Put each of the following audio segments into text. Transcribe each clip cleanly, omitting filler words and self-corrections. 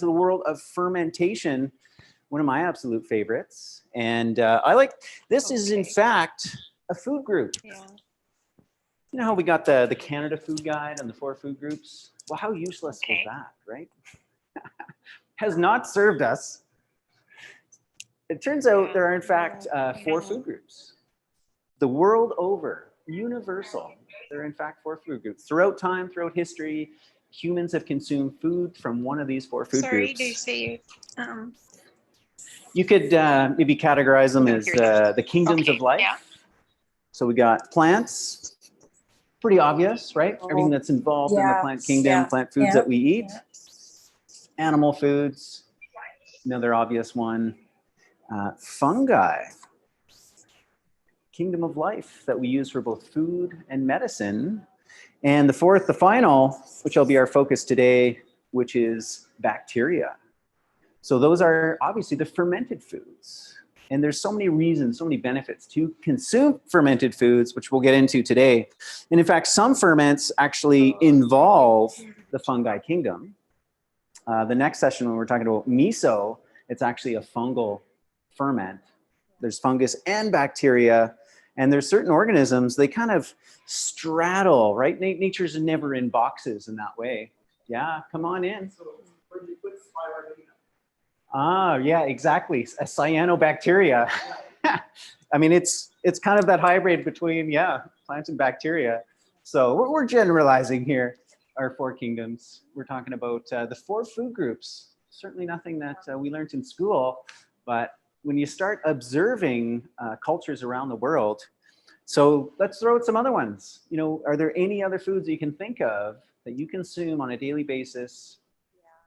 to the world of fermentation, one of my absolute favorites. And I like, this is in fact a food group. Yeah. You know how we got the Canada Food Guide and the 4 food groups? Well, how useless was that, right? Has not served us. It turns out there are in fact 4 food groups. The world over, universal. There are in fact 4 food groups. Throughout time, throughout history, humans have consumed food from one of these 4 food groups. Sorry, do you say you could maybe categorize them as the kingdoms of life. Yeah. So we got plants, pretty obvious, right? Everything that's involved in the plant kingdom, plant foods that we eat. Animal foods, another obvious one. Fungi, kingdom of life that we use for both food and medicine. And the 4th, the final, which will be our focus today, which is bacteria. So those are obviously the fermented foods. And there's so many reasons, so many benefits to consume fermented foods, which we'll get into today. And in fact, some ferments actually involve the fungi kingdom. The next session, when we're talking about miso, it's actually a fungal ferment. There's fungus and bacteria, and there's certain organisms, they kind of straddle, right? Nature's never in boxes in that way. Yeah, come on in. So where do you put spirulina? Ah, yeah, exactly. A cyanobacteria. I mean, it's kind of that hybrid between, plants and bacteria. So we're generalizing here, our 4 kingdoms. We're talking about the 4 food groups. Certainly nothing that we learned in school, but when you start observing cultures around the world, so let's throw out some other ones. You know, are there any other foods you can think of that you consume on a daily basis?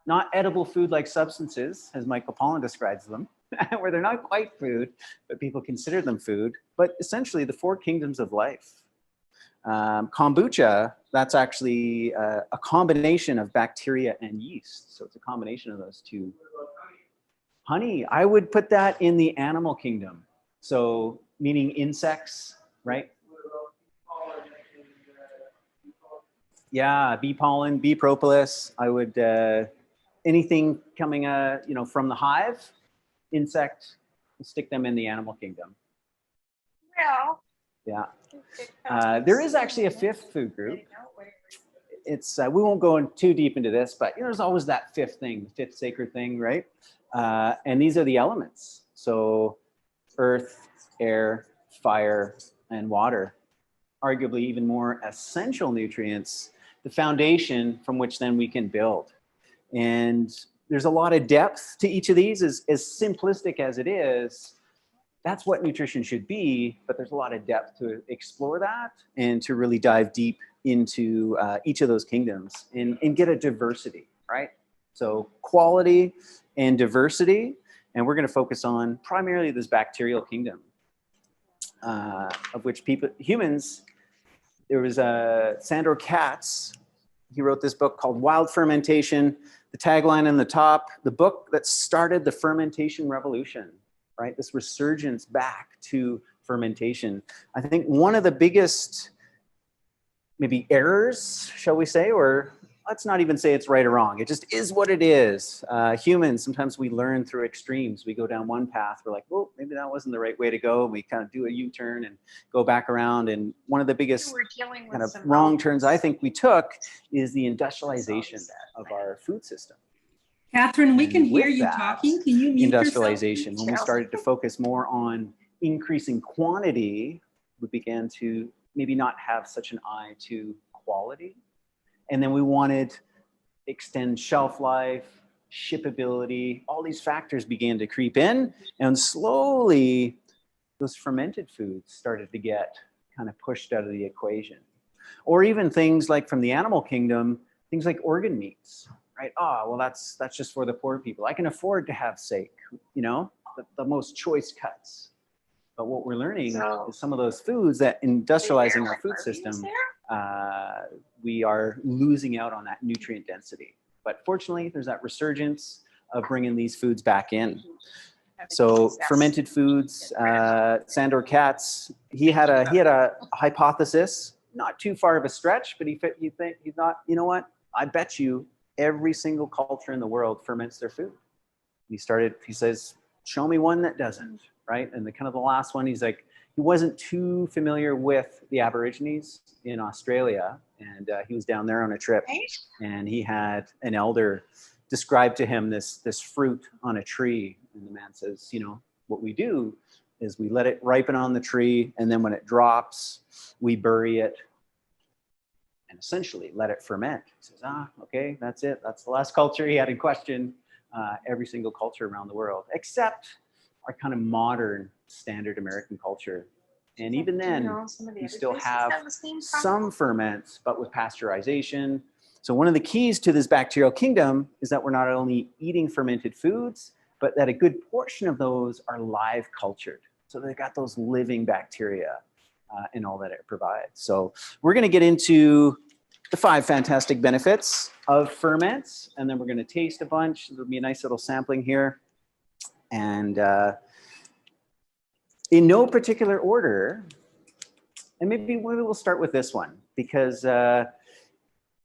Not edible food-like substances, as Michael Pollan describes them, where they're not quite food, but people consider them food, but essentially the 4 kingdoms of life. Kombucha, that's actually a combination of bacteria and yeast. So it's a combination of those 2. Honey, I would put that in the animal kingdom. So meaning insects, right? Yeah, bee pollen, bee propolis. I would, anything coming from the hive, insect, stick them in the animal kingdom. Well. Yeah. There is actually a 5th food group. It's we won't go in too deep into this, but there's always that 5th thing, the 5th sacred thing, right? And these are the elements. So earth, air, fire, and water, arguably even more essential nutrients, the foundation from which then we can build. And there's a lot of depth to each of these. As simplistic as it is, that's what nutrition should be, but there's a lot of depth to explore that and to really dive deep into each of those kingdoms and get a diversity, right? So quality and diversity, and we're going to focus on primarily this bacterial kingdom, of which humans, there was Sandor Katz, he wrote this book called Wild Fermentation, the tagline on the top, the book that started the fermentation revolution, right? This resurgence back to fermentation. I think one of the biggest maybe errors, shall we say, or let's not even say it's right or wrong. It just is what it is. Humans, sometimes we learn through extremes. We go down one path. We're like, well, maybe that wasn't the right way to go. And we kind of do a U-turn and go back around. And one of the biggest kind of wrong turns I think we took is the industrialization of our food system. Catherine, we can hear you talking. Can you mute industrialization, yourself? when we started to focus more on increasing quantity, we began to maybe not have such an eye to quality. And then we wanted extend shelf life, shippability, all these factors began to creep in, and slowly those fermented foods started to get kind of pushed out of the equation. Or even things like from the animal kingdom, things like organ meats, right? Oh, well, that's just for the poor people. I can afford to have steak, the most choice cuts. But what we're learning is some of those foods that industrializing our food system, we are losing out on that nutrient density. But fortunately, there's that resurgence of bringing these foods back in. So fermented foods, Sandor Katz, he had a hypothesis, not too far of a stretch, but he thought, you know what? I bet you every single culture in the world ferments their food. He says, show me one that doesn't, right? And the last one, he's like, he wasn't too familiar with the Aborigines in Australia. And he was down there on a trip, and he had an elder describe to him this fruit on a tree. And the man says, you know, what we do is we let it ripen on the tree, and then when it drops, we bury it and essentially let it ferment. He says, okay, that's it. That's the last culture he had in question. Every single culture around the world, except our kind of modern standard American culture. And even then, you still have some ferments, but with pasteurization. So one of the keys to this bacterial kingdom is that we're not only eating fermented foods, but that a good portion of those are live cultured. So they've got those living bacteria and all that it provides. So we're going to get into the 5 fantastic benefits of ferments, and then we're going to taste a bunch. There'll be a nice little sampling here. And in no particular order, and maybe we'll start with this one, because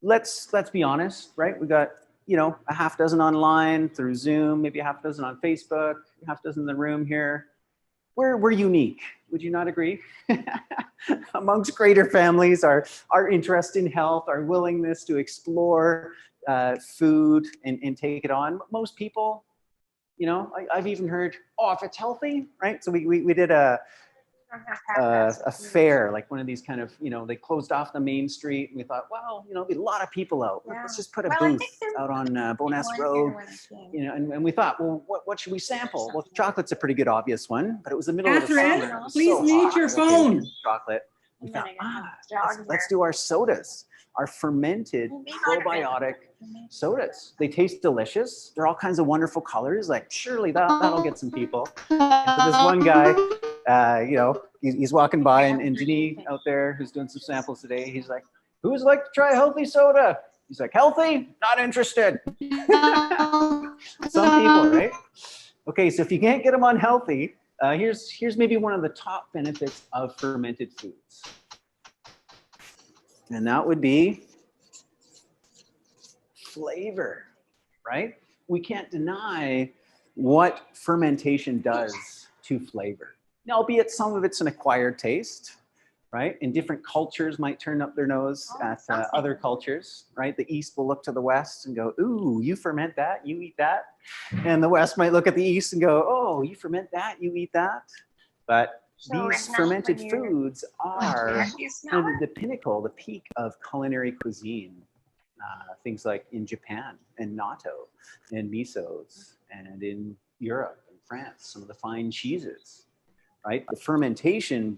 let's be honest, right? We got, you know, a half dozen online through Zoom, maybe a half dozen on Facebook, a half dozen in the room here. We're unique. Would you not agree? Amongst greater families, our interest in health, our willingness to explore food and take it on. Most people, you know, I've even heard, if it's healthy, right? So we did a fair, like one of these kind of, you know, they closed off the main street, and we thought, well, you know, there'll be a lot of people out. Let's just put a booth out on Bowness Road, you know, and we thought, well, what should we sample? Well, chocolate's a pretty good obvious one, but it was the middle of the summer. Please mute your phone. Chocolate. We thought, let's do our sodas, our fermented probiotic sodas. They taste delicious. They're all kinds of wonderful colors. Like, surely that'll get some people. And so this one guy, you know, he's walking by, and Denis out there, who's doing some samples today, he's like, who would like to try a healthy soda? He's like, healthy? Not interested. Some people, right? Okay, so if you can't get them unhealthy, here's maybe one of the top benefits of fermented foods. And that would be flavor, right? We can't deny what fermentation does to flavor. Now, albeit some of it's an acquired taste, right? And different cultures might turn up their nose at other cultures, right? The East will look to the West and go, ooh, you ferment that, you eat that. And the West might look at the East and go, oh, you ferment that, you eat that. But these fermented foods are kind of the pinnacle, the peak of culinary cuisine. Things like in Japan, and natto, and misos, and in Europe and France, some of the fine cheeses, right? The fermentation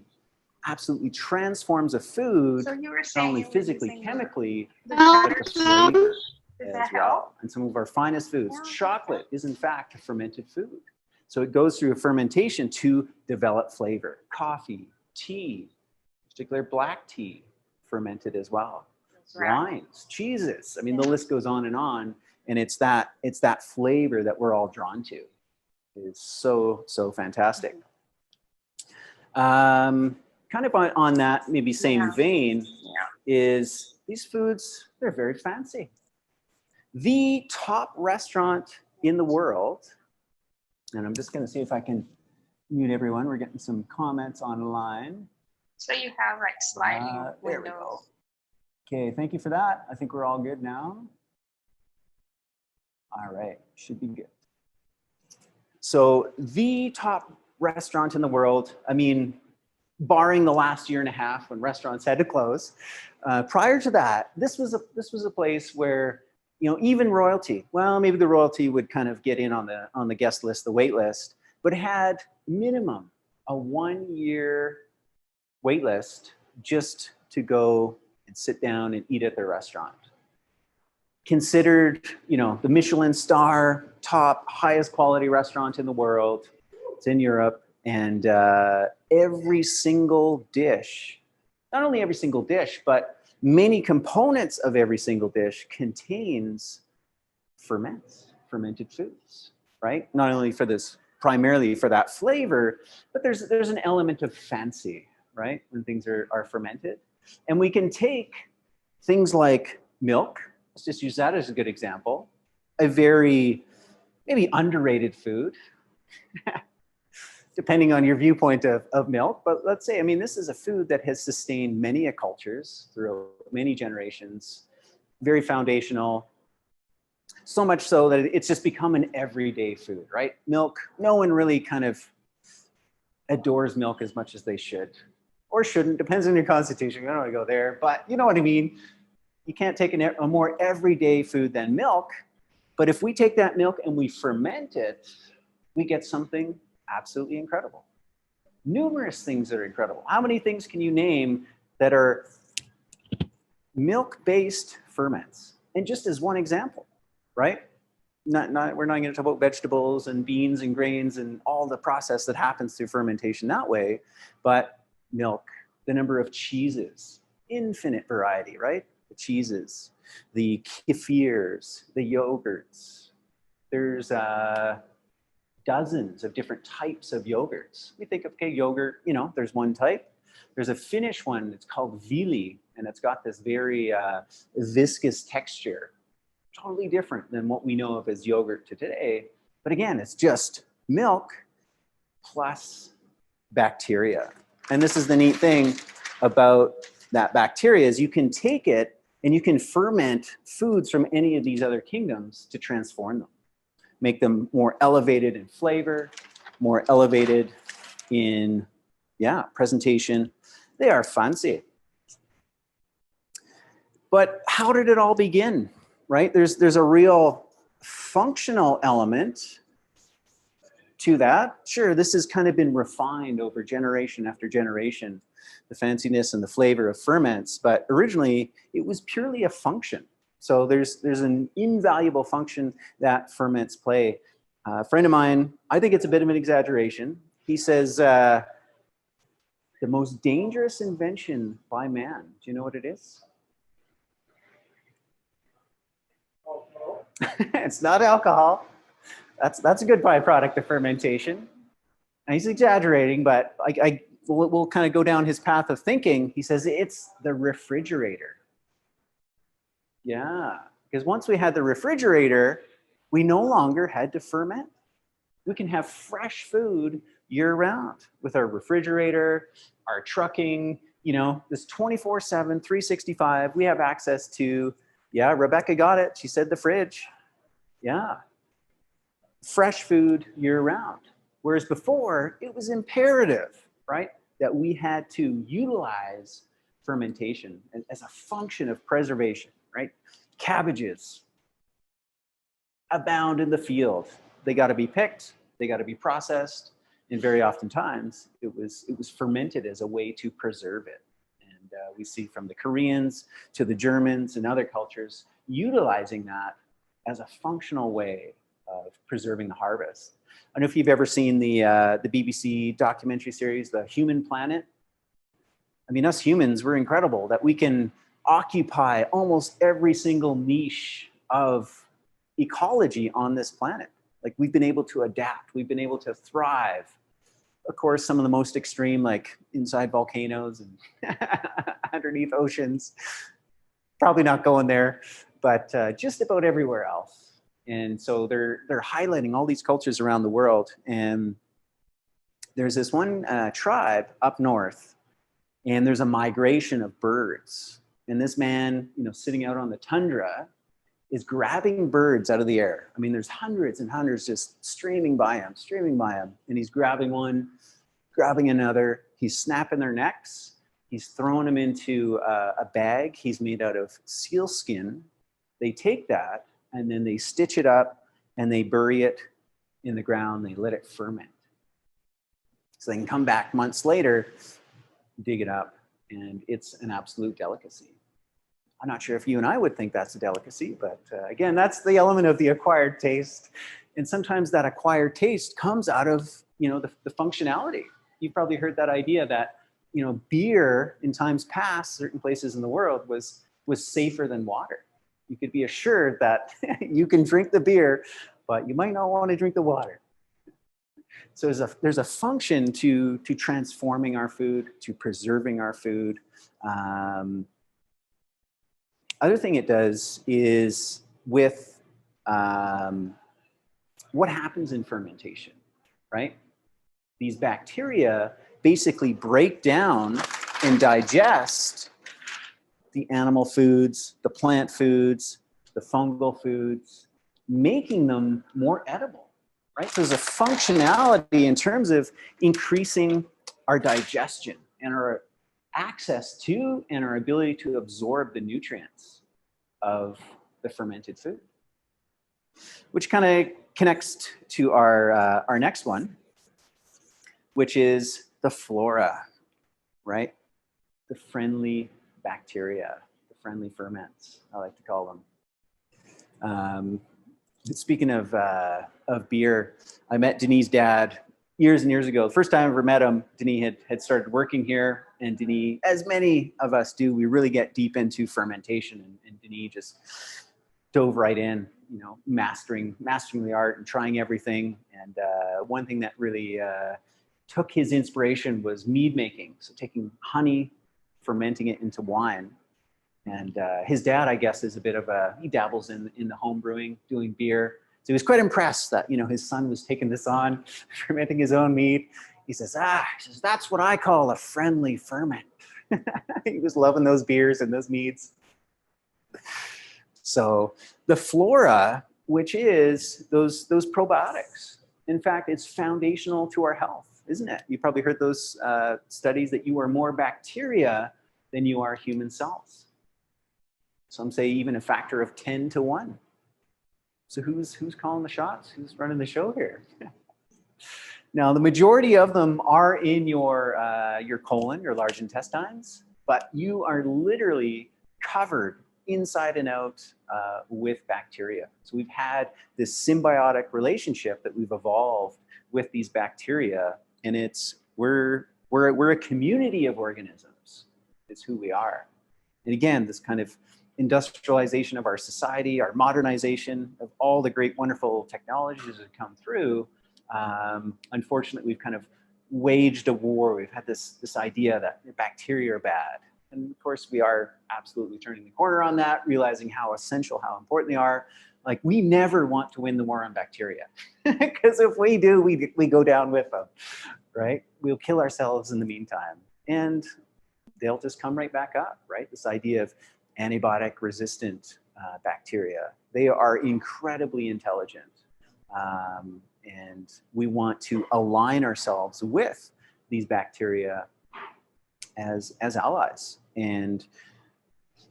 absolutely transforms a food, not only physically, chemically, but the flavor as well. And some of our finest foods, chocolate is in fact a fermented food. So it goes through a fermentation to develop flavor. Coffee, tea, particularly black tea, fermented as well. Wines, cheeses. I mean, the list goes on, and it's that flavor that we're all drawn to. It's so fantastic. Kind of on that maybe same vein is these foods, they're very fancy. The top restaurant in the world, and I'm just going to see if I can mute everyone. We're getting some comments online. So you have like sliding there we windows. go. Okay, thank you for that. I think we're all good now. All right, should be good. So the top restaurant in the world, I mean, barring the last year and a half when restaurants had to close, prior to that, this was a place where, you know, even royalty, well, maybe the royalty would kind of get in on the guest list, the wait list, but had minimum a 1-year wait list just to go and sit down and eat at their restaurant. Considered, you know, the Michelin star, top, highest quality restaurant in the world. It's in Europe, and every single dish, not only every single dish, but many components of every single dish contains fermented foods, right? Not only for this, primarily for that flavor, but there's an element of fancy, right? When things are fermented. And we can take things like milk, let's just use that as a good example. A very maybe underrated food, depending on your viewpoint of milk. But let's say, I mean, this is a food that has sustained many cultures through many generations, very foundational, so much so that it's just become an everyday food, right? Milk, no one really kind of adores milk as much as they should or shouldn't, depends on your constitution. I don't want to go there, but you know what I mean? You can't take a more everyday food than milk, but if we take that milk and we ferment it, we get something absolutely incredible. Numerous things that are incredible. How many things can you name that are milk-based ferments? And just as one example, right? We're not going to talk about vegetables and beans and grains and all the process that happens through fermentation that way, but milk, the number of cheeses, infinite variety, right? The cheeses, the kefirs, the yogurts. There's dozens of different types of yogurts. We think of, okay, yogurt, you know, there's one type. There's a Finnish one, it's called Viili, and it's got this very viscous texture. Totally different than what we know of as yogurt today. But again, it's just milk plus bacteria. And this is the neat thing about that bacteria is you can take it and you can ferment foods from any of these other kingdoms to transform them. Make them more elevated in flavor, more elevated in, yeah, presentation. They are fancy. But how did it all begin? Right? There's a real functional element to that. Sure, this has kind of been refined over generation after generation, the fanciness and the flavor of ferments, but originally it was purely a function. So there's an invaluable function that ferments play. A friend of mine, I think it's a bit of an exaggeration. He says, the most dangerous invention by man, do you know what it is? It's not alcohol. That's a good byproduct of fermentation. And he's exaggerating, but we'll kind of go down his path of thinking. He says it's the refrigerator. Yeah, because once we had the refrigerator, we no longer had to ferment. We can have fresh food year round with our refrigerator, our trucking, you know, this 24/7, 365, we have access to. Yeah, Rebecca got it. She said the fridge. Yeah. Fresh food year round. Whereas before, it was imperative, right, that we had to utilize fermentation as a function of preservation, right? Cabbages abound in the field. They got to be picked. They got to be processed. And very oftentimes, it was fermented as a way to preserve it. We see from the Koreans to the Germans and other cultures utilizing that as a functional way of preserving the harvest. I don't know if you've ever seen the BBC documentary series, The Human Planet. I mean, us humans, we're incredible that we can occupy almost every single niche of ecology on this planet. Like we've been able to adapt, we've been able to thrive. Of course, some of the most extreme, like inside volcanoes and underneath oceans, probably not going there, but just about everywhere else. And so they're highlighting all these cultures around the world. And there's this one tribe up north, and there's a migration of birds. And this man, you know, sitting out on the tundra is grabbing birds out of the air. I mean, there's hundreds and hundreds just streaming by him. And he's grabbing one, grabbing another. He's snapping their necks. He's throwing them into a bag. He's made out of seal skin. They take that and then they stitch it up and they bury it in the ground. They let it ferment. So they can come back months later, dig it up, and it's an absolute delicacy. I'm not sure if you and I would think that's a delicacy, but again, that's the element of the acquired taste. And sometimes that acquired taste comes out of, you know, the functionality. You've probably heard that idea that, you know, beer in times past, certain places in the world was safer than water. You could be assured that you can drink the beer, but you might not want to drink the water. So there's a function to transforming our food, to preserving our food. other thing it does is with what happens in fermentation, right? These bacteria basically break down and digest the animal foods, the plant foods, the fungal foods, making them more edible, right? So there's a functionality in terms of increasing our digestion and our access to and our ability to absorb the nutrients of the fermented food, which kind of connects to our next one, which is the flora, right? The friendly bacteria, the friendly ferments, I like to call them. Speaking of beer, I met Denis' dad years and years ago. The first time I ever met him, Denis had started working here, and Denis, as many of us do, we really get deep into fermentation, and Denis just dove right in, you know, mastering the art and trying everything. And one thing that really took his inspiration was mead making. So taking honey, fermenting it into wine. And his dad, I guess, is a bit of he dabbles in the home brewing, doing beer. So he was quite impressed that, you know, his son was taking this on, fermenting his own mead. He says, that's what I call a friendly ferment. He was loving those beers and those meads. So the flora, which is those probiotics, in fact, it's foundational to our health, isn't it? You probably heard those studies that you are more bacteria than you are human cells. Some say even a factor of 10 to 1. So who's calling the shots? Who's running the show here? Now, the majority of them are in your colon, your large intestines, but you are literally covered inside and out with bacteria. So we've had this symbiotic relationship that we've evolved with these bacteria, and we're a community of organisms. It's who we are. And again, this kind of industrialization of our society, our modernization of all the great, wonderful technologies that come through. Unfortunately, we've kind of waged a war. We've had this idea that bacteria are bad. And of course, we are absolutely turning the corner on that, realizing how essential, how important they are. Like, we never want to win the war on bacteria, because if we do, we go down with them, right? We'll kill ourselves in the meantime, and they'll just come right back up, right? This idea of antibiotic resistant bacteria. They are incredibly intelligent. And we want to align ourselves with these bacteria as allies. And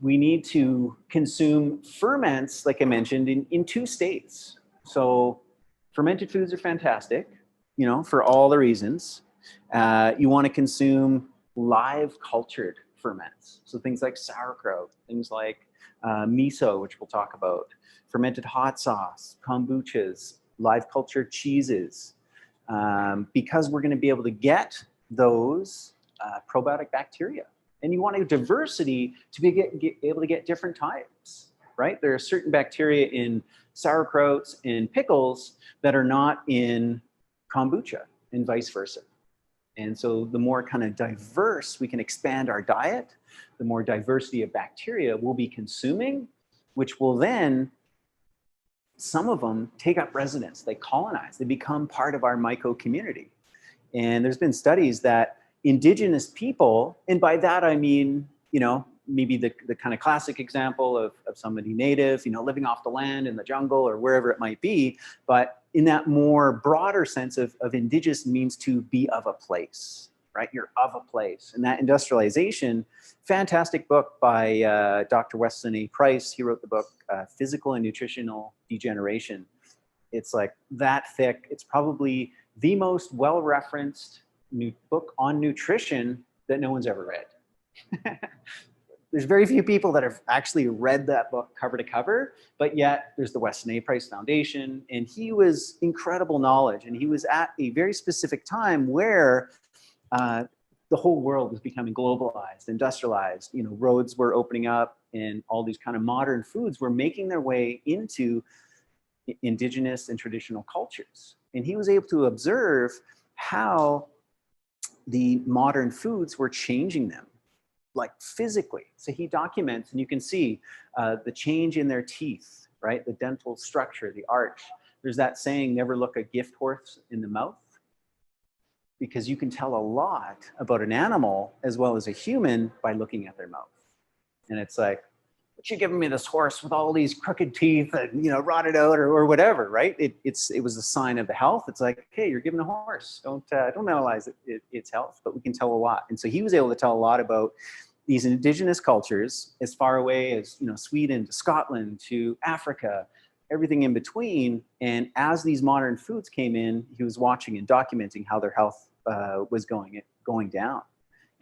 we need to consume ferments, like I mentioned, in 2 states. So fermented foods are fantastic, you know, for all the reasons. You want to consume live cultured ferments. So things like sauerkraut, things like miso, which we'll talk about, fermented hot sauce, kombuchas, live cultured cheeses, because we're going to be able to get those probiotic bacteria. And you want a diversity to be able to get different types, right? There are certain bacteria in sauerkrauts and pickles that are not in kombucha, and vice versa. And so the more kind of diverse we can expand our diet, the more diversity of bacteria we'll be consuming, which will then, some of them take up residence, they colonize, they become part of our myco community. And there's been studies that indigenous people, and by that I mean, you know, maybe the kind of classic example of somebody native, you know, living off the land in the jungle or wherever it might be, but in that more broader sense of indigenous means to be of a place, right? You're of a place. And that industrialization, fantastic book by Dr. Weston A. Price. He wrote the book, Physical and Nutritional Degeneration. It's like that thick. It's probably the most well-referenced book on nutrition that no one's ever read. There's very few people that have actually read that book cover to cover, but yet there's the Weston A. Price Foundation, and he was incredible knowledge, and he was at a very specific time where the whole world was becoming globalized, industrialized. You know, roads were opening up, and all these kind of modern foods were making their way into indigenous and traditional cultures. And he was able to observe how the modern foods were changing them. like physically. So he documents, and you can see the change in their teeth, right? The dental structure, the arch. There's that saying, never look a gift horse in the mouth, because you can tell a lot about an animal as well as a human by looking at their mouth. And it's like, what you giving me this horse with all these crooked teeth and, you know, rotted out or whatever, right? It was a sign of the health. It's like, hey, you're giving a horse. Don't analyze its health, but we can tell a lot. And so he was able to tell a lot about these indigenous cultures as far away as, you know, Sweden to Scotland to Africa, everything in between. And as these modern foods came in, he was watching and documenting how their health was going down.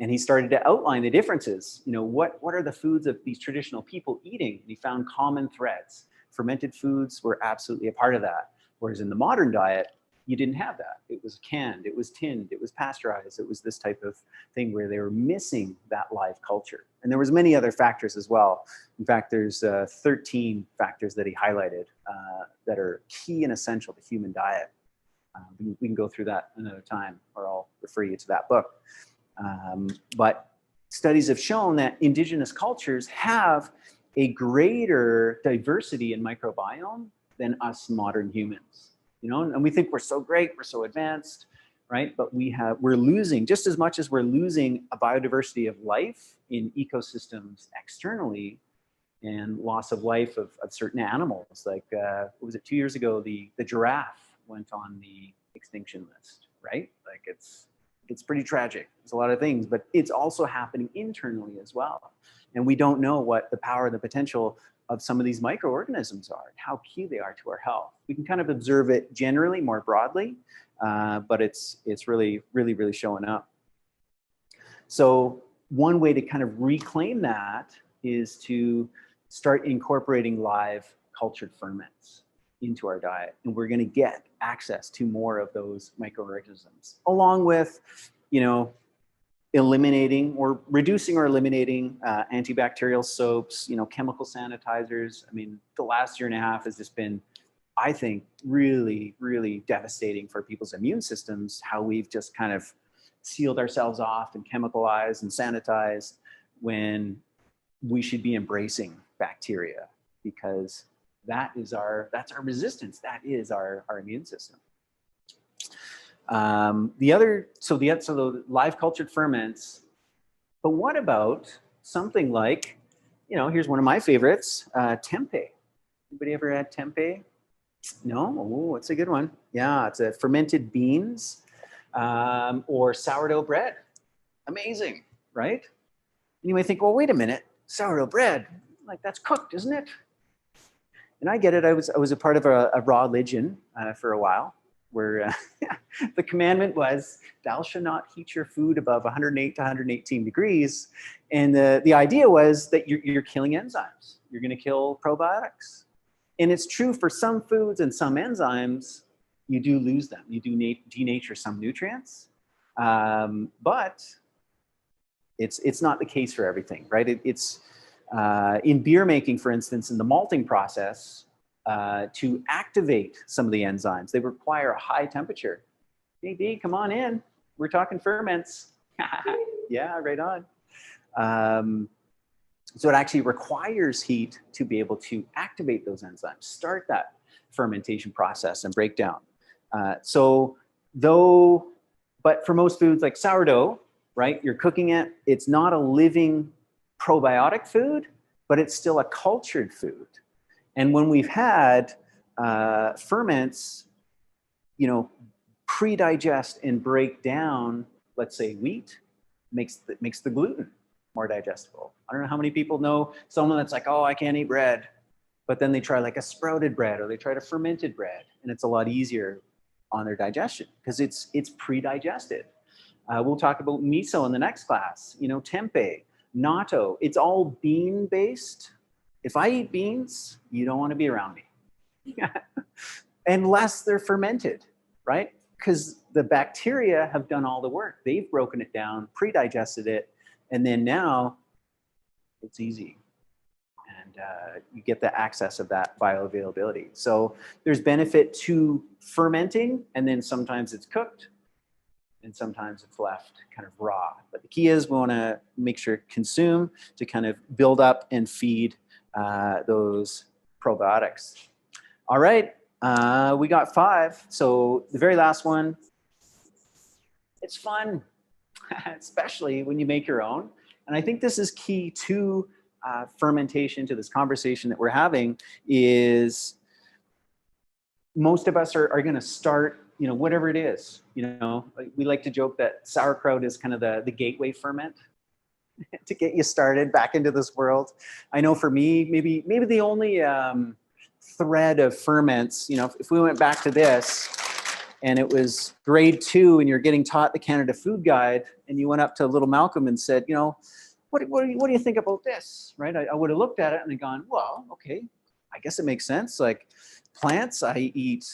And he started to outline the differences. You know, what are the foods of these traditional people eating? And he found common threads. Fermented foods were absolutely a part of that. Whereas in the modern diet, you didn't have that. It was canned, it was tinned, it was pasteurized. It was this type of thing where they were missing that live culture. And there was many other factors as well. In fact, there's 13 factors that he highlighted that are key and essential to human diet. We can go through that another time, or I'll refer you to that book. But studies have shown that indigenous cultures have a greater diversity in microbiome than us modern humans. You know, and we think we're so great, we're so advanced, right? But we're losing, just as much as we're losing a biodiversity of life in ecosystems externally, and loss of life of certain animals. Like, what was it, 2 years ago, the giraffe went on the extinction list, right? Like, it's pretty tragic. There's a lot of things, but it's also happening internally as well. And we don't know what the power and the potential of some of these microorganisms are, and how key they are to our health. We can kind of observe it generally, more broadly, but it's really, really, really showing up. So one way to kind of reclaim that is to start incorporating live cultured ferments into our diet. And we're going to get access to more of those microorganisms, along with, you know, eliminating or reducing or eliminating antibacterial soaps, you know, chemical sanitizers. I mean, the last year and a half has just been, I think, really, really devastating for people's immune systems, how we've just kind of sealed ourselves off and chemicalized and sanitized, when we should be embracing bacteria, because that's our resistance. That is our immune system. So the live cultured ferments, but what about something like, you know, here's one of my favorites, tempeh. Anybody ever had tempeh? No? Oh, it's a good one. Yeah, it's a fermented beans or sourdough bread. Amazing, right? And you might think, well, wait a minute, sourdough bread, like, that's cooked, isn't it? And I get it. I was a part of a raw religion for a while, where the commandment was, thou shalt not heat your food above 108 to 118 degrees. And the idea was that you're killing enzymes. You're going to kill probiotics. And it's true for some foods and some enzymes, you do lose them. You do denature some nutrients. But it's not the case for everything, right? It's in beer making, for instance, in the malting process, to activate some of the enzymes, they require a high temperature. Hey, D, come on in. We're talking ferments. Yeah, right on. So it actually requires heat to be able to activate those enzymes, start that fermentation process and breakdown. But for most foods like sourdough, right, you're cooking it, it's not a living probiotic food, but it's still a cultured food. And when we've had ferments, you know, pre-digest and break down, let's say wheat, makes the gluten more digestible. I don't know how many people know someone that's like, oh, I can't eat bread, but then they try like a sprouted bread, or they try a fermented bread, and it's a lot easier on their digestion because it's pre-digested. We'll talk about miso in the next class. You know, tempeh, natto, it's all bean-based. If I eat beans, you don't want to be around me. Unless they're fermented, right? Because the bacteria have done all the work. They've broken it down, pre-digested it, and then now it's easy. And you get the access of that bioavailability. So there's benefit to fermenting, and then sometimes it's cooked. and sometimes it's left kind of raw. But the key is we want to make sure consume to kind of build up and feed those probiotics. All right, we got 5. So the very last one, it's fun, especially when you make your own. And I think this is key to fermentation, to this conversation that we're having, is most of us are going to start, whatever it is. We like to joke that sauerkraut is kind of the gateway ferment to get you started back into this world. I know for me, maybe the only thread of ferments, if we went back to this and it was grade 2 and you're getting taught the Canada Food Guide and you went up to little Malcolm and said, what do you think about this, right? I would have looked at it and gone, well, okay, I guess it makes sense. Like plants, I eat,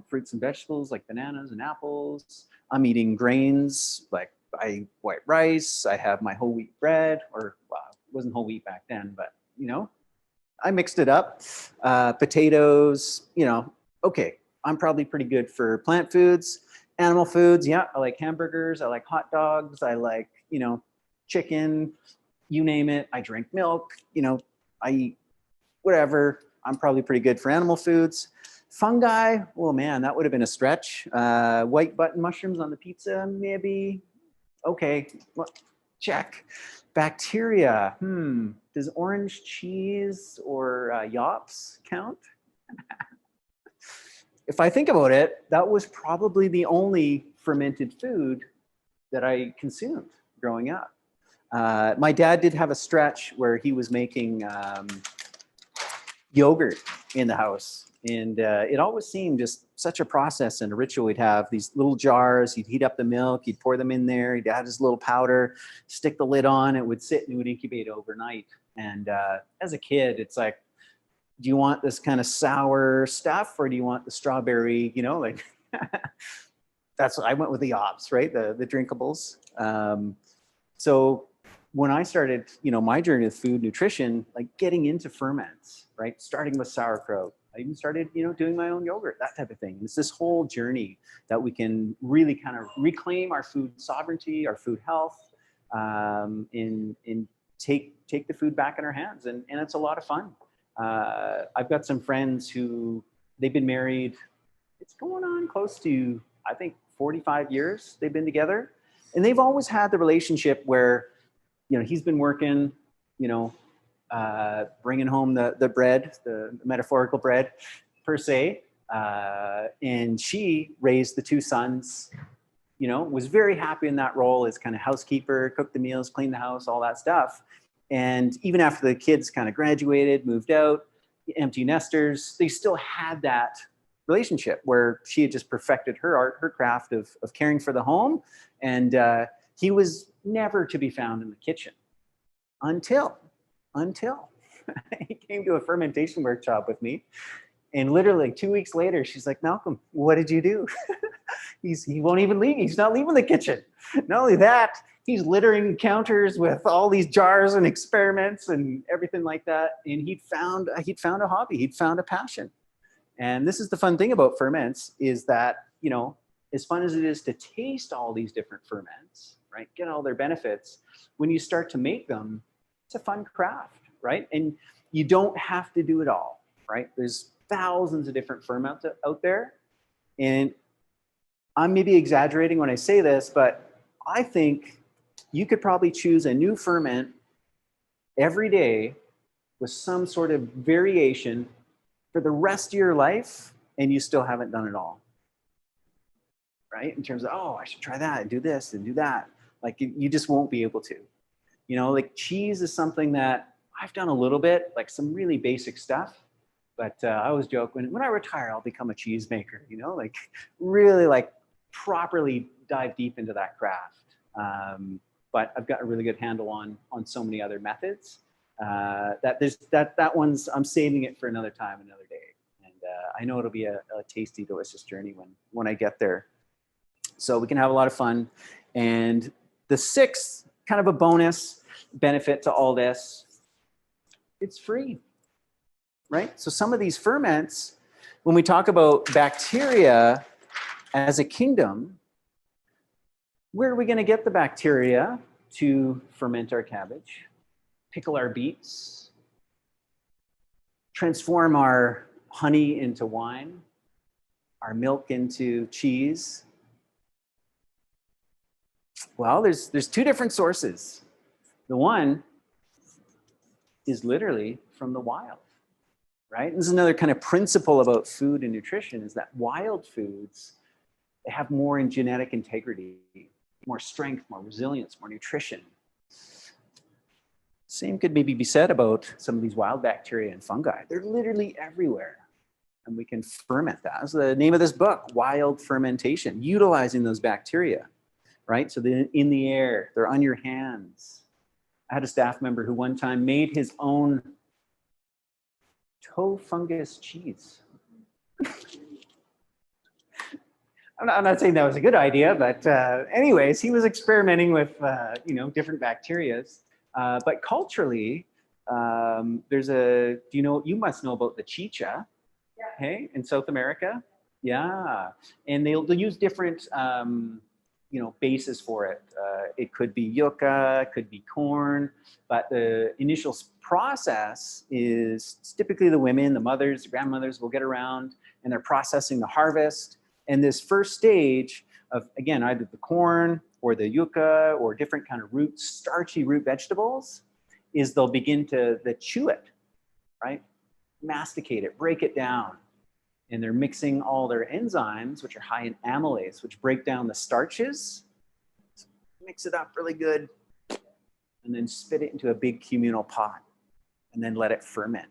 fruits and vegetables like bananas and apples. I'm eating grains, like I eat white rice. I have my whole wheat bread, or well, it wasn't whole wheat back then, but I mixed it up. Potatoes, okay, I'm probably pretty good for plant foods. Animal foods, yeah, I like hamburgers, I like hot dogs, I like, chicken, you name it. I drink milk, I eat whatever. I'm probably pretty good for animal foods. Fungi, oh man, that would have been a stretch. White button mushrooms on the pizza, maybe. Okay, well, check. Bacteria, does orange cheese or yops count? If I think about it, that was probably the only fermented food that I consumed growing up. My dad did have a stretch where he was making yogurt in the house. And it always seemed just such a process and a ritual. He'd have these little jars, he'd heat up the milk, he'd pour them in there, he'd add his little powder, stick the lid on, it would sit and it would incubate overnight. And as a kid, it's like, do you want this kind of sour stuff or do you want the strawberry, that's what I went with, the ops, right? The drinkables. So when I started, my journey with food nutrition, like getting into ferments, right? Starting with sauerkraut. I even started, doing my own yogurt, that type of thing. It's this whole journey that we can really kind of reclaim our food sovereignty, our food health, and take the food back in our hands. And it's a lot of fun. I've got some friends who, they've been married, it's going on close to, I think, 45 years they've been together. And they've always had the relationship where, he's been working, bringing home the bread, the metaphorical bread per se. And she raised the 2 sons, was very happy in that role as kind of housekeeper, cooked the meals, cleaned the house, all that stuff. And even after the kids kind of graduated, moved out, empty nesters, they still had that relationship where she had just perfected her art, her craft of caring for the home. And he was never to be found in the kitchen until he came to a fermentation workshop with me. And literally 2 weeks later, she's like, Malcolm, what did you do? He won't even leave. He's not leaving the kitchen. Not only that, he's littering counters with all these jars and experiments and everything like that. And he'd found a hobby. He'd found a passion. And this is the fun thing about ferments, is that, as fun as it is to taste all these different ferments, right? Get all their benefits. When you start to make them, it's a fun craft, right? And you don't have to do it all, right? There's thousands of different ferments out there. And I'm maybe exaggerating when I say this, but I think you could probably choose a new ferment every day with some sort of variation for the rest of your life, and you still haven't done it all, right? In terms of, oh, I should try that and do this and do that. Like you just won't be able to. Like cheese is something that I've done a little bit, like some really basic stuff. But I always joke, when I retire, I'll become a cheese maker, like really like properly dive deep into that craft. But I've got a really good handle on so many other methods. That one's, I'm saving it for another time, another day. And I know it'll be a tasty, delicious journey when I get there. So we can have a lot of fun. And the 6th, kind of a bonus benefit to all this, it's free, right? So some of these ferments, when we talk about bacteria as a kingdom, where are we going to get the bacteria to ferment our cabbage, pickle our beets, transform our honey into wine, our milk into cheese? Well, there's two different sources. The one is literally from the wild, right? And this is another kind of principle about food and nutrition, is that wild foods, they have more in genetic integrity, more strength, more resilience, more nutrition. Same could maybe be said about some of these wild bacteria and fungi. They're literally everywhere, and we can ferment that. That's the name of this book, Wild Fermentation, utilizing those bacteria, right? So they're in the air, they're on your hands. I had a staff member who one time made his own toe fungus cheese. I'm not saying that was a good idea, but anyways, he was experimenting with different bacterias. But culturally, there's you must know about the chicha, yeah. Hey, in South America, yeah, and they'll use different bases for it. It could be yucca, it could be corn, but the initial process is typically the women, the mothers, the grandmothers will get around and they're processing the harvest. And this first stage of, again, either the corn or the yucca or different kind of roots, starchy root vegetables, is they'll begin to chew it, right? Masticate it, break it down. And they're mixing all their enzymes, which are high in amylase, which break down the starches, mix it up really good, and then spit it into a big communal pot, and then let it ferment.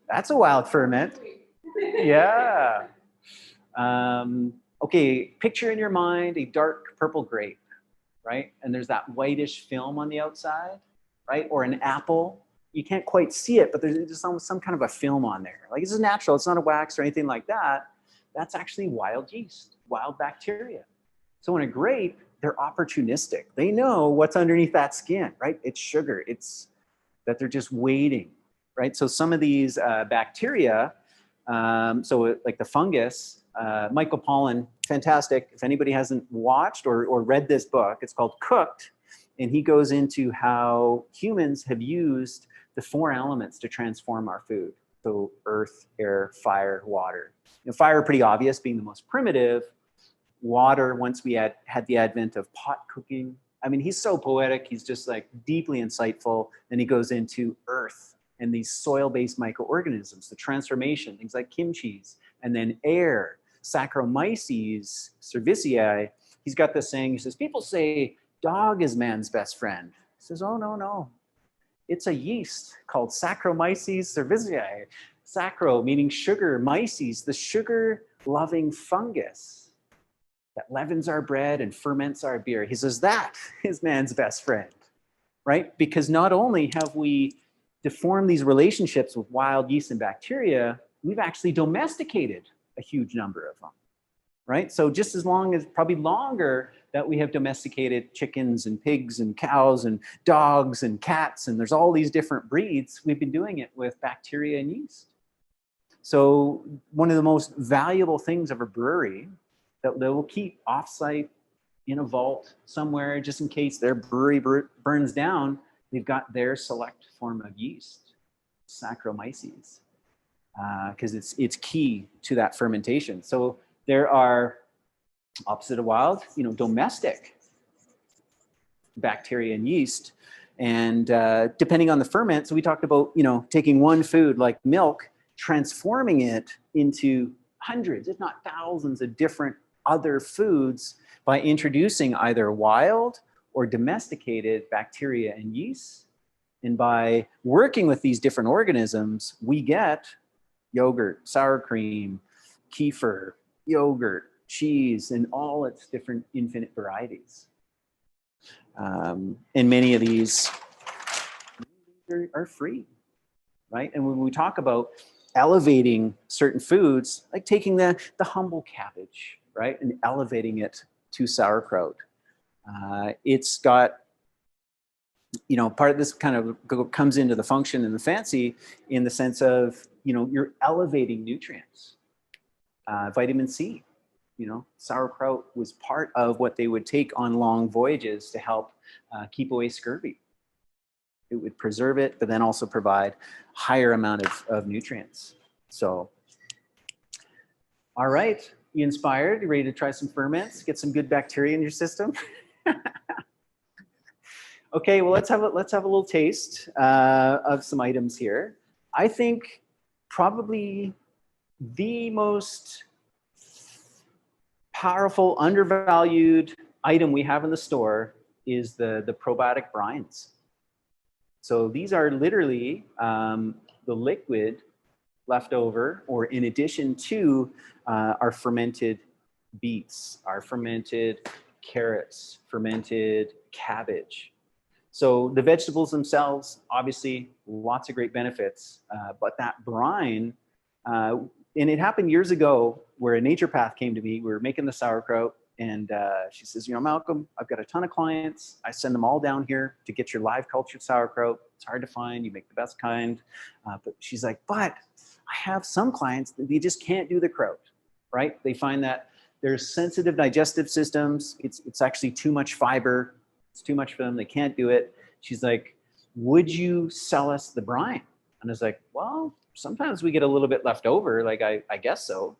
That's a wild ferment. Yeah. Okay, picture in your mind a dark purple grape, right? And there's that whitish film on the outside, right? Or an apple. You can't quite see it, but there's just some kind of a film on there. Like, this is natural. It's not a wax or anything like that. That's actually wild yeast, wild bacteria. So in a grape, they're opportunistic. They know what's underneath that skin, right? It's sugar. It's that they're just waiting, right? So some of these bacteria, so like the fungus, Michael Pollan, fantastic. If anybody hasn't watched or read this book, it's called Cooked. And he goes into how humans have used the 4 elements to transform our food. So earth, air, fire, water. Fire, pretty obvious, being the most primitive. Water, once we had the advent of pot cooking. I mean, he's so poetic. He's just like deeply insightful. Then he goes into earth and these soil-based microorganisms, the transformation, things like kimchis, and then air, Saccharomyces cerevisiae. He's got this saying, he says, people say dog is man's best friend. He says, oh, no. It's a yeast called Saccharomyces cerevisiae. Saccharose meaning sugar, myces, the sugar-loving fungus that leavens our bread and ferments our beer. He says that is man's best friend, right? Because not only have we deformed these relationships with wild yeast and bacteria, we've actually domesticated a huge number of them, right? So just as long as, probably longer, that we have domesticated chickens and pigs and cows and dogs and cats, and there's all these different breeds, we've been doing it with bacteria and yeast. So one of the most valuable things of a brewery that they will keep offsite in a vault somewhere, just in case their brewery burns down, they've got their select form of yeast, Saccharomyces, because it's key to that fermentation. So there are, opposite of wild, domestic bacteria and yeast. And depending on the ferment, so we talked about, taking one food like milk, transforming it into hundreds, if not thousands of different other foods by introducing either wild or domesticated bacteria and yeast. And by working with these different organisms, we get yogurt, sour cream, kefir, yogurt, cheese, and all its different infinite varieties. And many of these are free, right? And when we talk about elevating certain foods, like taking the humble cabbage, right, and elevating it to sauerkraut, it's got, part of this kind of comes into the function and the fancy in the sense of, you're elevating nutrients, vitamin C, you know, sauerkraut was part of what they would take on long voyages to help keep away scurvy. It would preserve it, but then also provide higher amount of nutrients. So, all right, you inspired? You ready to try some ferments? Get some good bacteria in your system? Okay, well, let's have a little taste of some items here. I think probably the most powerful, undervalued item we have in the store is the probiotic brines. So these are literally the liquid left over, or in addition to our fermented beets, our fermented carrots, fermented cabbage. So the vegetables themselves, obviously, lots of great benefits, but that brine, and it happened years ago where a naturopath came to me. We were making the sauerkraut, and she says, you know, Malcolm, I've got a ton of clients. I send them all down here to get your live cultured sauerkraut. It's hard to find. You make the best kind. But she's like, but I have some clients that they just can't do the kraut, right? They find that there's sensitive digestive systems. It's actually too much fiber. It's too much for them. They can't do it. She's like, would you sell us the brine? And I was like, well, sometimes we get a little bit left over. Like, I guess so.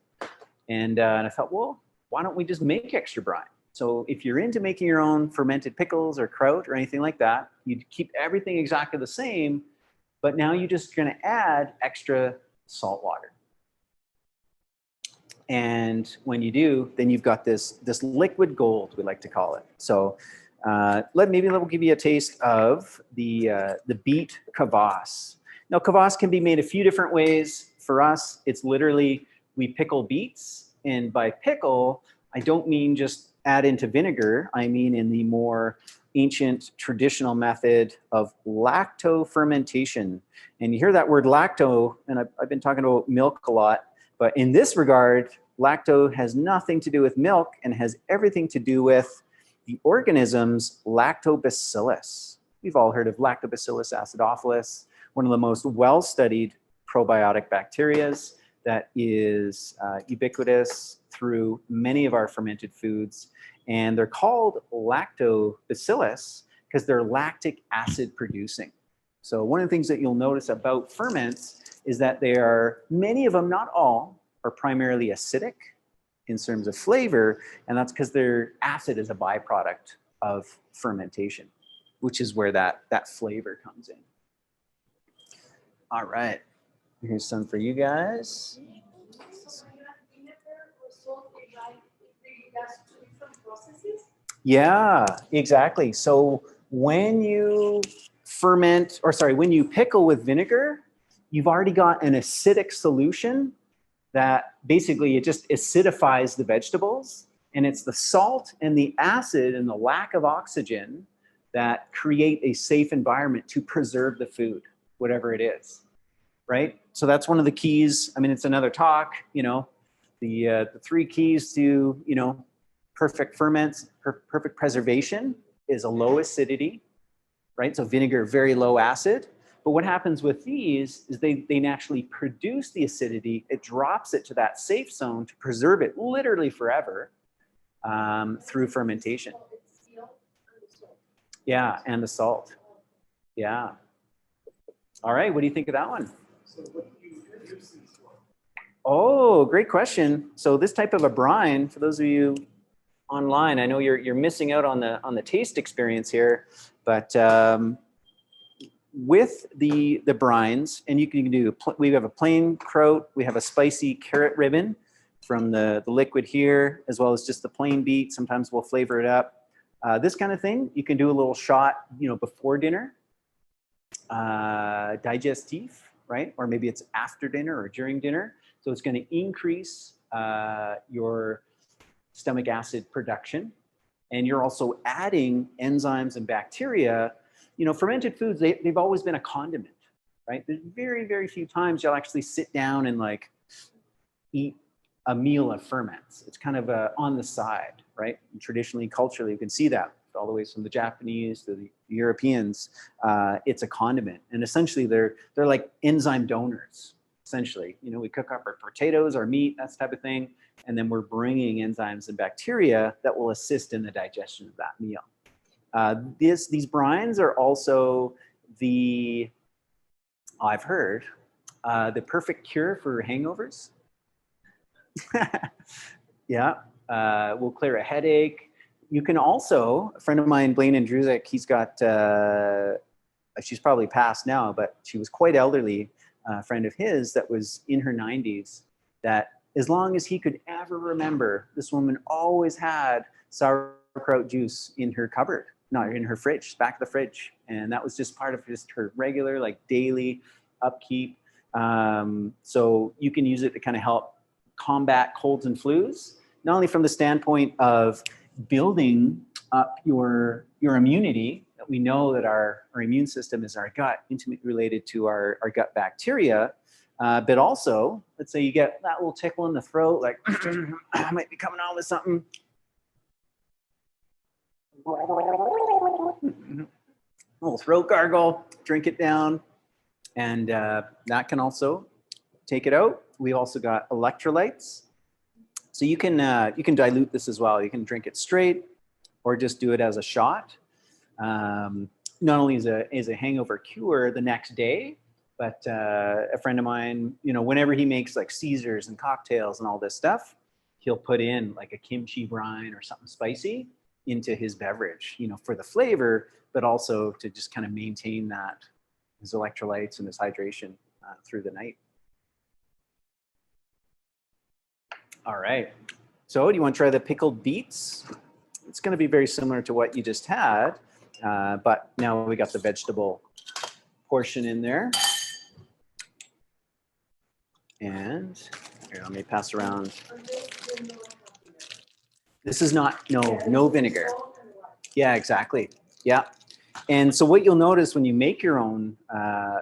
And I thought, well, why don't we just make extra brine? So if you're into making your own fermented pickles or kraut or anything like that, you'd keep everything exactly the same, but now you're just going to add extra salt water. And when you do, then you've got this liquid gold, we like to call it. So maybe we'll give you a taste of the Beet Kavos. Now, kavos can be made a few different ways. For us, it's literally we pickle beets, and by pickle, I don't mean just add into vinegar. I mean in the more ancient traditional method of lacto fermentation. And you hear that word lacto, and I've been talking about milk a lot, but in this regard, lacto has nothing to do with milk and has everything to do with the organism's Lactobacillus. We've all heard of Lactobacillus acidophilus, one of the most well-studied probiotic bacterias that is ubiquitous through many of our fermented foods. And they're called Lactobacillus because they're lactic acid producing. So one of the things that you'll notice about ferments is that they are, many of them, not all, are primarily acidic in terms of flavor, and that's because their acid is a byproduct of fermentation, which is where that flavor comes in. All right, here's some for you guys. Yeah, exactly. So when you ferment, or sorry, when you pickle with vinegar, you've already got an acidic solution that basically it just acidifies the vegetables, and it's the salt and the acid and the lack of oxygen that create a safe environment to preserve the food, whatever it is, right? So that's one of the keys. I mean, it's another talk, you know, the 3 keys to, you know, perfect ferments, perfect preservation is a low acidity, right? So vinegar, very low acid. But what happens with these is they naturally produce the acidity. It drops it to that safe zone to preserve it literally forever through fermentation. Yeah, and the salt. Yeah. All right, what do you think of that one? So what do you use these for? Oh, great question. So this type of a brine, for those of you online, I know you're missing out on the taste experience here, but with the brines, and you can do, we have a plain kraut, we have a spicy carrot ribbon from the liquid here, as well as just the plain beet. Sometimes we'll flavor it up. This kind of thing, you can do a little shot, you know, before dinner, digestif, right? Or maybe it's after dinner or during dinner. So it's going to increase your stomach acid production. And you're also adding enzymes and bacteria. You know, fermented foods, they've always been a condiment, right? There's very, very few times you'll actually sit down and like eat a meal of ferments. It's kind of on the side, right? And traditionally, culturally, you can see that all the way from the Japanese to the Europeans. It's a condiment. And essentially, they're like enzyme donors. essentially. You know, we cook up our potatoes, our meat, that type of thing, and then we're bringing enzymes and bacteria that will assist in the digestion of that meal. These brines are also I've heard, the perfect cure for hangovers. Yeah, will clear a headache. You can also, a friend of mine, Blaine Andrusek, he's got, she's probably passed now, but she was quite elderly, a friend of his that was in her 90s, that as long as he could ever remember, this woman always had sauerkraut juice in her cupboard, not in her fridge, back of the fridge. And that was just part of just her regular, like daily upkeep. So you can use it to kind of help combat colds and flus, not only from the standpoint of building up your immunity. We know that our immune system is our gut, intimately related to our gut bacteria, but also, let's say you get that little tickle in the throat, like I might be coming out with something. Little throat gargle, drink it down, and that can also take it out. We also got electrolytes. So you can dilute this as well. You can drink it straight or just do it as a shot. Not only is a hangover cure the next day, but a friend of mine, you know, whenever he makes like Caesars and cocktails and all this stuff, he'll put in like a kimchi brine or something spicy into his beverage, you know, for the flavor, but also to just kind of maintain that, his electrolytes and his hydration through the night. All right, so do you want to try the pickled beets? It's going to be very similar to what you just had, but now we got the vegetable portion in there. And here, let me pass around. This is not, no vinegar. Yeah, exactly. Yeah. And so what you'll notice when you make your own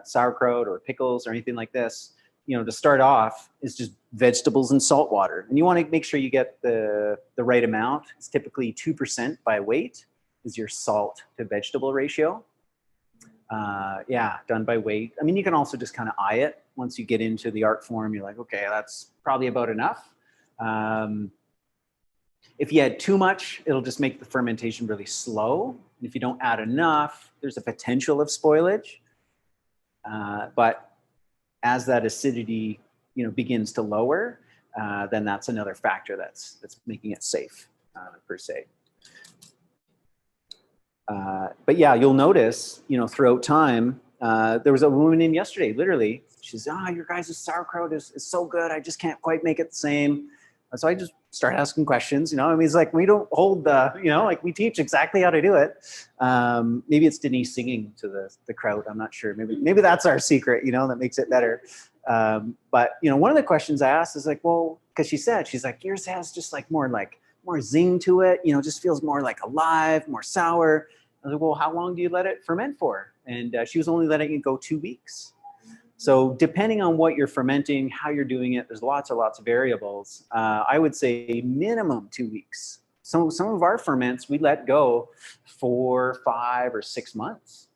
sauerkraut or pickles or anything like this, you know, to start off is just vegetables and salt water. And you want to make sure you get the right amount. It's typically 2% by weight is your salt to vegetable ratio. Yeah, done by weight. I mean, you can also just kind of eye it. Once you get into the art form, you're like, okay, that's probably about enough. If you add too much, it'll just make the fermentation really slow. And if you don't add enough, there's a potential of spoilage. But as that acidity, you know, begins to lower, then that's another factor that's making it safe, per se. But yeah, you'll notice, you know, throughout time, there was a woman in yesterday, literally, she's, your guys' sauerkraut is so good, I just can't quite make it the same. So I just start asking questions, you know, I mean, it's like, we don't hold the, you know, like we teach exactly how to do it. Maybe it's Denis singing to the kraut, I'm not sure. Maybe that's our secret, you know, that makes it better. But, you know, one of the questions I asked is like, well, because she's like, yours has just like more zing to it, you know, just feels more like alive, more sour. I was like, well, how long do you let it ferment for? And she was only letting it go 2 weeks. So depending on what you're fermenting, how you're doing it, there's lots of variables. I would say minimum 2 weeks. Some of our ferments, we let go for 5 or 6 months.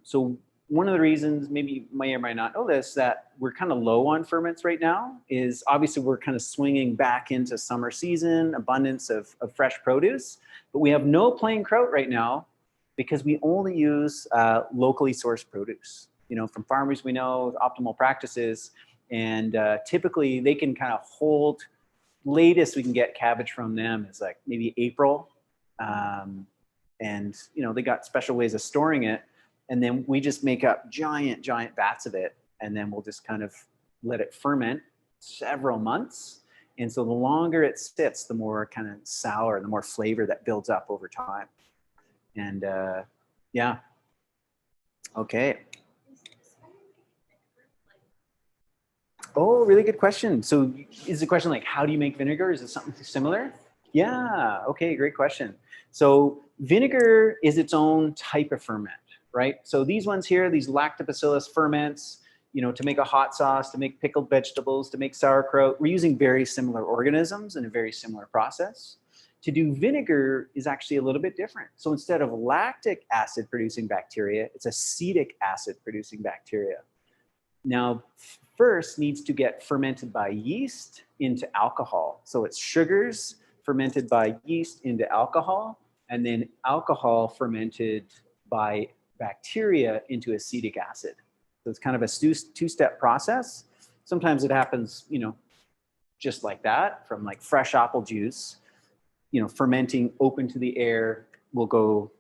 So one of the reasons, maybe you may or might not know this, that we're kind of low on ferments right now is obviously we're kind of swinging back into summer season, abundance of fresh produce, but we have no plain kraut right now because we only use locally sourced produce. You know, from farmers we know, optimal practices, and typically they can kind of hold, latest we can get cabbage from them is like maybe April. And, you know, they got special ways of storing it. And then we just make up giant vats of it. And then we'll just kind of let it ferment several months. And so the longer it sits, the more kind of sour, the more flavor that builds up over time. And yeah. Okay. Oh, really good question. So is the question like, how do you make vinegar? Is it something similar? Yeah. Okay. Great question. So vinegar is its own type of ferment. Right? So these ones here, these Lactobacillus ferments, you know, to make a hot sauce, to make pickled vegetables, to make sauerkraut, we're using very similar organisms in a very similar process. To do vinegar is actually a little bit different. So instead of lactic acid producing bacteria, it's acetic acid producing bacteria. Now, first needs to get fermented by yeast into alcohol. So it's sugars fermented by yeast into alcohol, and then alcohol fermented by bacteria into acetic acid. So it's kind of a two-step process. Sometimes it happens, you know, just like that, from like fresh apple juice, you know, fermenting open to the air will go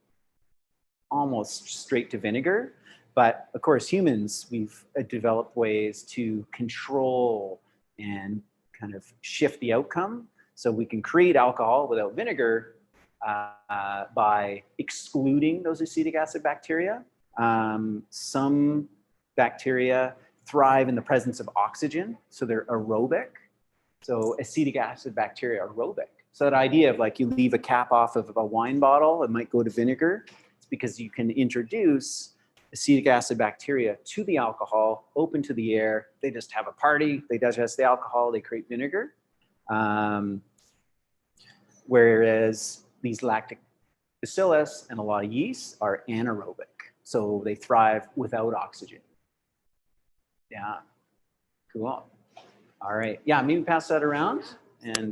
almost straight to vinegar. But of course, humans, we've developed ways to control and kind of shift the outcome. So we can create alcohol without vinegar by excluding those acetic acid bacteria. Some bacteria thrive in the presence of oxygen, so they're aerobic. So acetic acid bacteria are aerobic. So that idea of like you leave a cap off of a wine bottle, it might go to vinegar. It's because you can introduce acetic acid bacteria to the alcohol, open to the air. They just have a party, they digest the alcohol, they create vinegar. Whereas these Lactobacillus and a lot of yeast are anaerobic. So they thrive without oxygen. Yeah, cool. All right, yeah, maybe pass that around and